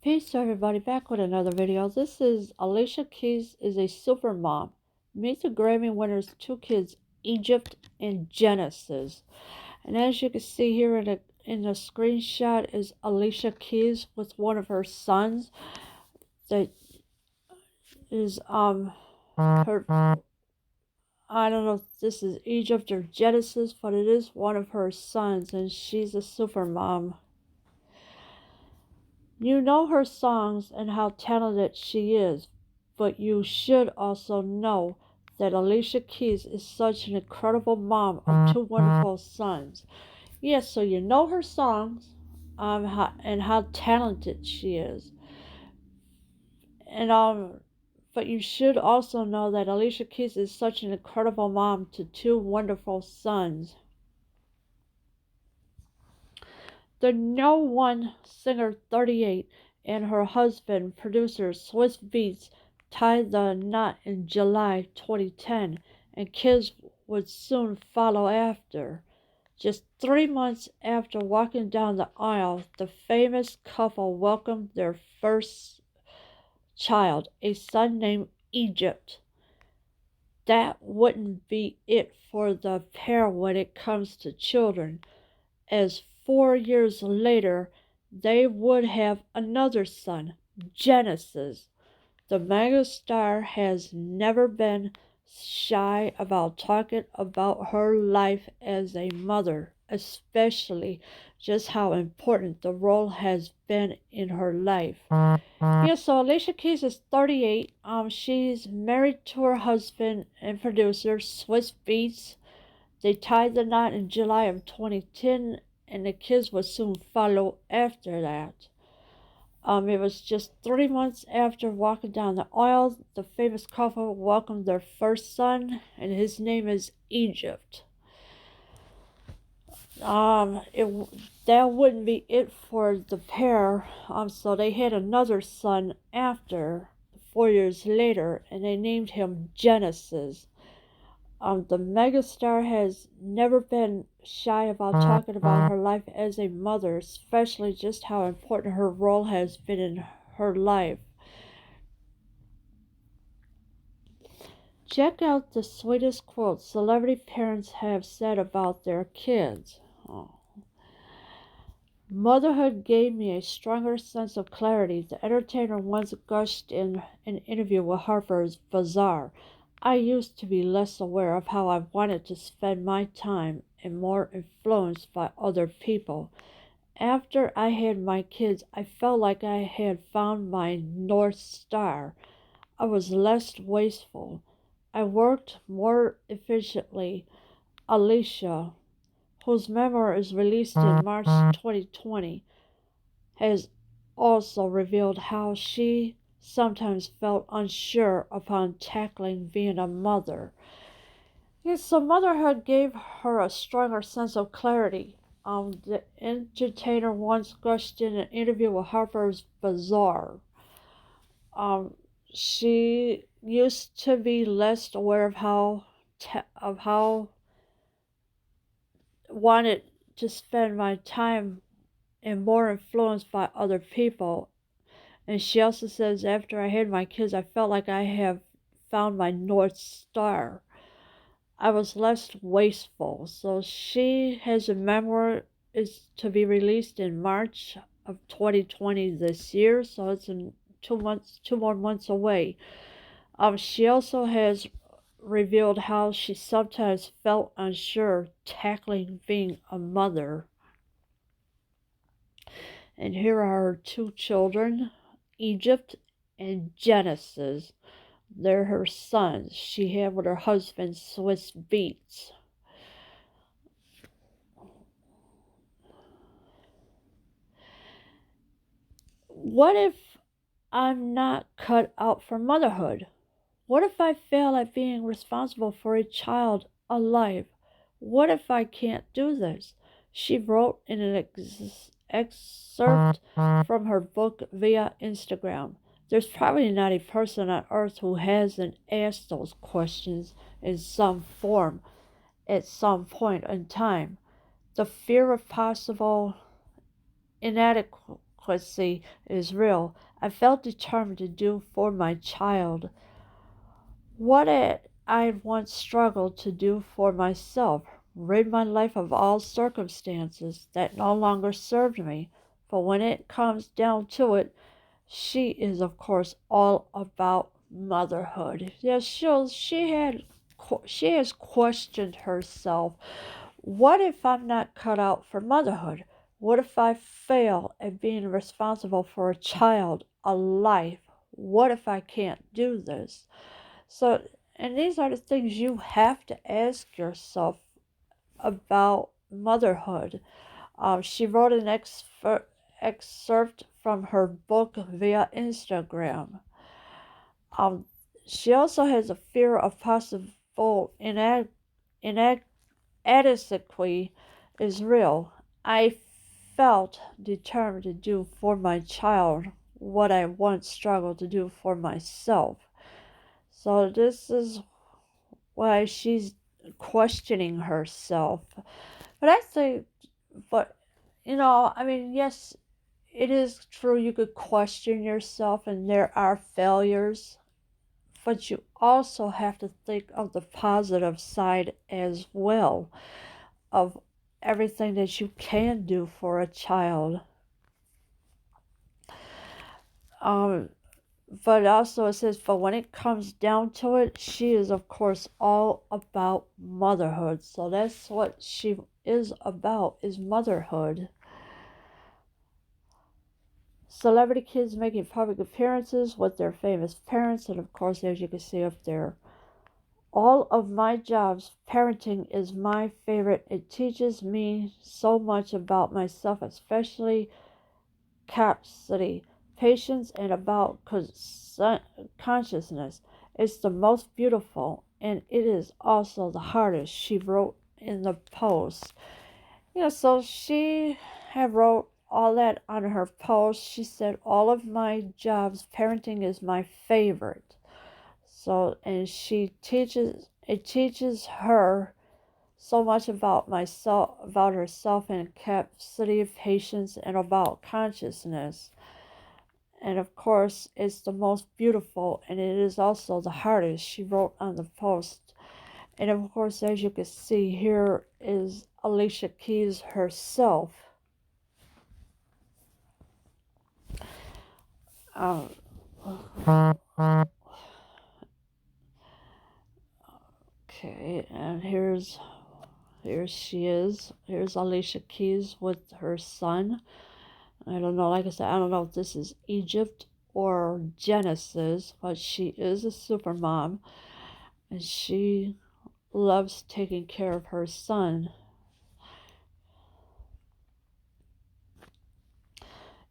Peace everybody, back with another video. This is Alicia Keys is a super mom. Meet the Grammy winners' two kids, Egypt and Genesis. And as you can see here in the screenshot is Alicia Keys with one of her sons. That is her, I don't know if this is Egypt or Genesis, but it is one of her sons, and she's a super mom. You know her songs and how talented she is, but you should also know that Alicia Keys is such an incredible mom of two wonderful sons. Yes, so you know her songs and how talented she is. And but you should also know that Alicia Keys is such an incredible mom to two wonderful sons. The No. 1 singer 38 and her husband, producer Swiss Beats, tied the knot in July 2010, and kids would soon follow after. Just 3 months after walking down the aisle, the famous couple welcomed their first child, a son named Egypt. That wouldn't be it for the pair when it comes to children, as 4 years later they would have another son, Genesis. The megastar has never been shy about talking about her life as a mother, especially just how important the role has been in her life. Yeah, so Alicia Keys is 38. She's married to her husband and producer, Swiss Beats. They tied the knot in July of 2010, and the kids would soon follow after that. It was just 3 months after walking down the aisle, the famous couple welcomed their first son, and his name is Egypt. That wouldn't be it for the pair. So they had another son after, 4 years later, and they named him Genesis. The megastar has never been shy about talking about her life as a mother, especially just how important her role has been in her life. Check out the sweetest quote celebrity parents have said about their kids. Oh. Motherhood gave me a stronger sense of clarity. The entertainer once gushed in an interview with Harper's Bazaar. I used to be less aware of how I wanted to spend my time and more influenced by other people. After I had my kids, I felt like I had found my North Star. I was less wasteful. I worked more efficiently. Alicia, whose memoir is released in March 2020, has also revealed how she sometimes felt unsure upon tackling being a mother. Yes, so motherhood gave her a stronger sense of clarity. The entertainer once gushed in an interview with Harper's Bazaar. She used to be less aware of how wanted to spend my time and more influenced by other people. And she also says, after I had my kids, I felt like I have found my North Star. I was less wasteful. So she has a memoir is to be released in March of 2020 this year. So it's in 2 months, 2 more months away. She also has revealed how she sometimes felt unsure tackling being a mother. And here are her two children, Egypt and Genesis. They're her sons she had with her husband, Swiss Beats. What if I'm not cut out for motherhood? What if I fail at being responsible for a child alive? What if I can't do this? She wrote in an excerpt from her book via Instagram. There's probably not a person on earth who hasn't asked those questions in some form at some point in time. The fear of possible inadequacy inadequacy is real. I felt determined to do for my child what I had once struggled to do for myself, rid my life of all circumstances that no longer served me. For when it comes down to it, she is, of course, all about motherhood. Yes, she has questioned herself. What if I'm not cut out for motherhood? What if I fail at being responsible for a child, a life? What if I can't do this? So, and these are the things you have to ask yourself about motherhood. She wrote an excerpt from her book via Instagram. Um, she also has a fear of possible inadequacy is real. I felt determined to do for my child what I once struggled to do for myself. So this is why she's questioning herself. But I think, but I mean, yes, it is true you could question yourself and there are failures, but you also have to think of the positive side as well of everything that you can do for a child. Um, but also it says, but when it comes down to it, she is, of course, all about motherhood. So that's what she is about, is motherhood. Celebrity kids making public appearances with their famous parents, and of course, as you can see up there, all of my jobs, parenting is my favorite. It teaches me so much about myself, especially capacity, patience, and about consciousness. It's the most beautiful, and it is also the hardest, she wrote in the post. So she had wrote all that on her post. She said, all of my jobs, parenting is my favorite. So, and it teaches her so much about myself, about herself, and capacity of patience, and about consciousness. And of course, it's the most beautiful, and it is also the hardest, she wrote on the post. And of course, as you can see, here is Alicia Keys herself. Okay, and here she is. Here's Alicia Keys with her son. I don't know, like I said, I don't know if this is Egypt or Genesis, but she is a super mom, and she loves taking care of her son.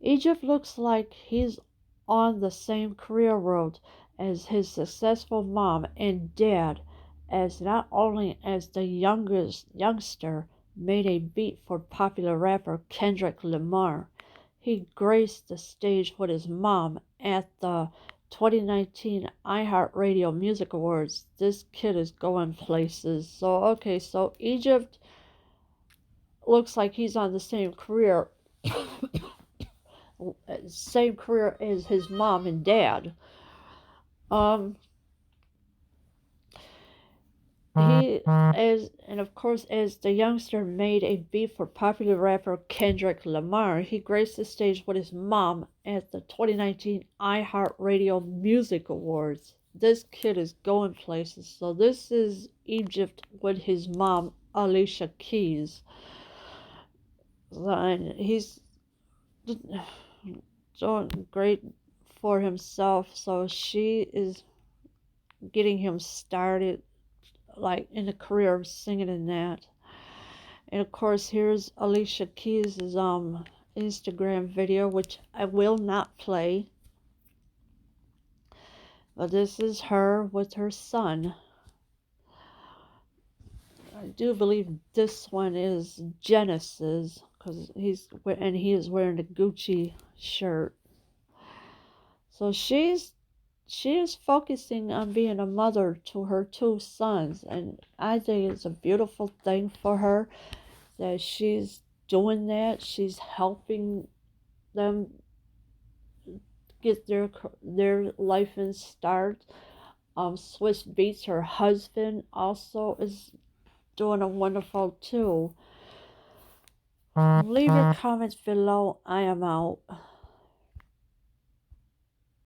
Egypt looks like he's on the same career road as his successful mom and dad, as not only as the youngster made a beat for popular rapper Kendrick Lamar, he graced the stage with his mom at the 2019 iHeartRadio Music Awards. This kid is going places. So Egypt looks like he's on the same career as his mom and dad. Um, and of course, as the youngster made a beat for popular rapper Kendrick Lamar, he graced the stage with his mom at the 2019 iHeartRadio Music Awards. This kid is going places. So this is Egypt with his mom, Alicia Keys. And he's doing great for himself. So she is getting him started like in a career of singing and that. And of course, here's Alicia Keys' Instagram video, which I will not play. But this is her with her son. I do believe this one is Genesis, because he is wearing a Gucci shirt. So she is focusing on being a mother to her two sons, and I think it's a beautiful thing for her that she's doing that. She's helping them get their life and start. Swiss Beats, her husband, also is doing a wonderful too. Leave your comments below. I am out.